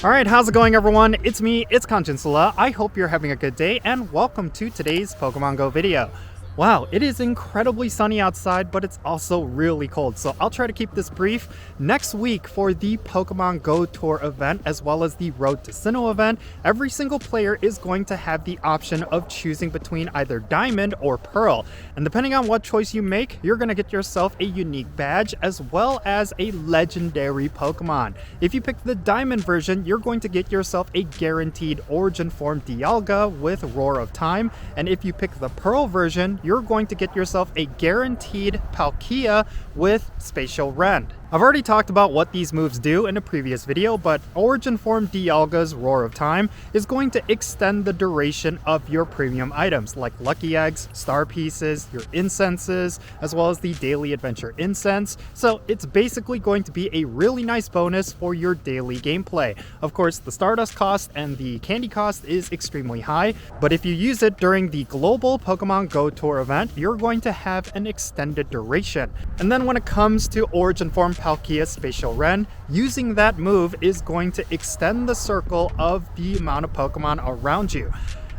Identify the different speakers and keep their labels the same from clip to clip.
Speaker 1: Alright, how's it going everyone? It's me, it's Jinsula. I hope you're having a good day and welcome to today's Pokemon Go video. Wow, it is incredibly sunny outside, but it's also really cold, so I'll try to keep this brief. Next week for the Pokemon Go Tour event, as well as the Road to Sinnoh event, every single player is going to have the option of choosing between either Diamond or Pearl. And depending on what choice you make, you're going to get yourself a unique badge, as well as a legendary Pokemon. If you pick the Diamond version, you're going to get yourself a guaranteed Origin Form Dialga with Roar of Time, and if you pick the Pearl version, you're going to get yourself a guaranteed Palkia with Spatial Rend. I've already talked about what these moves do in a previous video, but Origin Form Dialga's Roar of Time is going to extend the duration of your premium items like Lucky Eggs, Star Pieces, your Incenses, as well as the Daily Adventure Incense, so it's basically going to be a really nice bonus for your daily gameplay. Of course, the Stardust cost and the candy cost is extremely high, but if you use it during the global Pokemon Go Tour event, you're going to have an extended duration. And then when it comes to Origin Form Palkia Spatial Rend, using that move is going to extend the circle of the amount of Pokemon around you.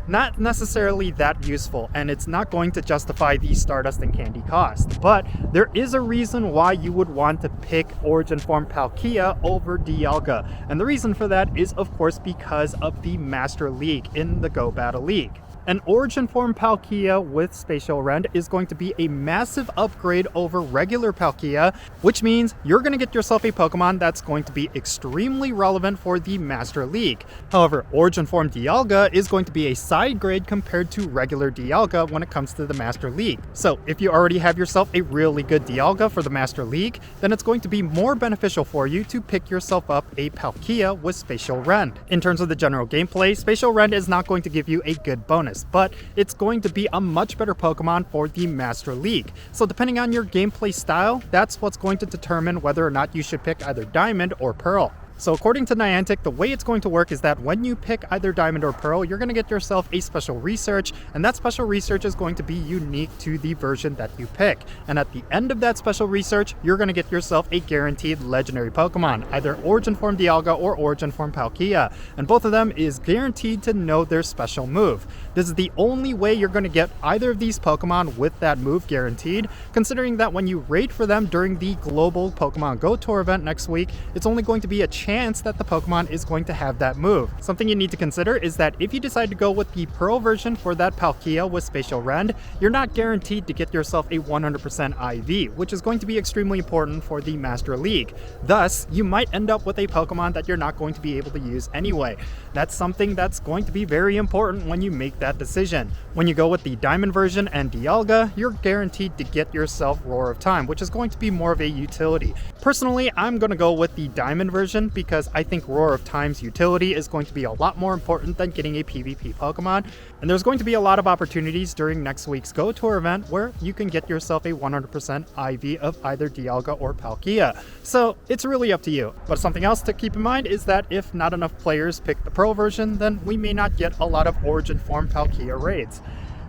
Speaker 1: Not necessarily that useful, and it's not going to justify the Stardust and candy cost, but there is a reason why you would want to pick Origin Form Palkia over Dialga, and the reason for that is of course because of the Master League in the Go Battle League. An Origin Form Palkia with Spatial Rend is going to be a massive upgrade over regular Palkia, which means you're going to get yourself a Pokemon that's going to be extremely relevant for the Master League. However, Origin Form Dialga is going to be a side grade compared to regular Dialga when it comes to the Master League. So if you already have yourself a really good Dialga for the Master League, then it's going to be more beneficial for you to pick yourself up a Palkia with Spatial Rend. In terms of the general gameplay, Spatial Rend is not going to give you a good bonus, but it's going to be a much better Pokemon for the Master League. So depending on your gameplay style, that's what's going to determine whether or not you should pick either Diamond or Pearl. So according to Niantic, the way it's going to work is that when you pick either Diamond or Pearl, you're going to get yourself a special research, and that special research is going to be unique to the version that you pick. And at the end of that special research, you're going to get yourself a guaranteed legendary Pokemon, either Origin Form Dialga or Origin Form Palkia, and both of them is guaranteed to know their special move. This is the only way you're going to get either of these Pokemon with that move guaranteed, considering that when you raid for them during the global Pokemon Go Tour event next week, it's only going to be a chance that the Pokemon is going to have that move. Something you need to consider is that if you decide to go with the Pearl version for that Palkia with Spatial Rend, you're not guaranteed to get yourself a 100% IV, which is going to be extremely important for the Master League. Thus, you might end up with a Pokemon that you're not going to be able to use anyway. That's something that's going to be very important when you make that decision. When you go with the Diamond version and Dialga, you're guaranteed to get yourself Roar of Time, which is going to be more of a utility. Personally, I'm going to go with the Diamond version because I think Roar of Time's utility is going to be a lot more important than getting a PvP Pokemon, and there's going to be a lot of opportunities during next week's Go Tour event where you can get yourself a 100% IV of either Dialga or Palkia. So it's really up to you. But something else to keep in mind is that if not enough players pick the Pearl version, then we may not get a lot of Origin Form Palkia raids.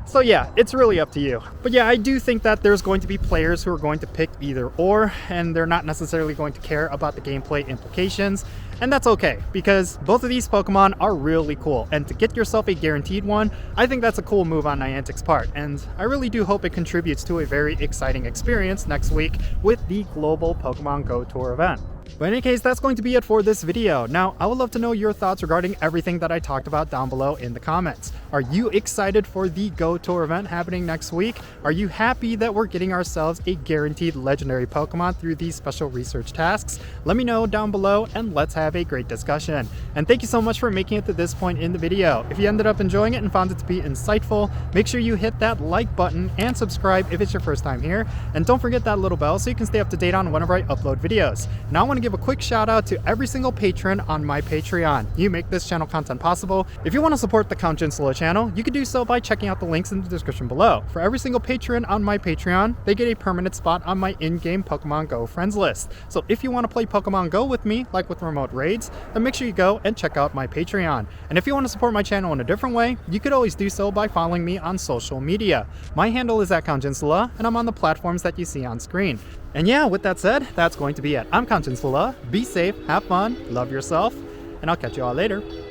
Speaker 1: So yeah, it's really up to you. But yeah, I do think that there's going to be players who are going to pick either or, and they're not necessarily going to care about the gameplay implications. And that's okay, because both of these Pokemon are really cool, and to get yourself a guaranteed one, I think that's a cool move on Niantic's part, and I really do hope it contributes to a very exciting experience next week with the global Pokemon Go Tour event. But in any case, that's going to be it for this video. Now, I would love to know your thoughts regarding everything that I talked about down below in the comments. Are you excited for the Go Tour event happening next week? Are you happy that we're getting ourselves a guaranteed legendary Pokemon through these special research tasks? Let me know down below and let's have a great discussion. And thank you so much for making it to this point in the video. If you ended up enjoying it and found it to be insightful, make sure you hit that like button and subscribe if it's your first time here. And don't forget that little bell so you can stay up to date on whenever I upload videos. Now I want to give a quick shout out to every single patron on my Patreon. You make this channel content possible. If you want to support the Jinsula channel, you can do so by checking out the links in the description below. For every single patron on my Patreon, they get a permanent spot on my in-game Pokemon Go friends list. So if you want to play Pokemon Go with me, like with remote raids, then make sure you go and check out my Patreon. And if you want to support my channel in a different way, you could always do so by following me on social media. My handle is @Jinsula, and I'm on the platforms that you see on screen. And yeah, with that said, that's going to be it. I'm Jinsula. Be safe, have fun, love yourself, and I'll catch you all later.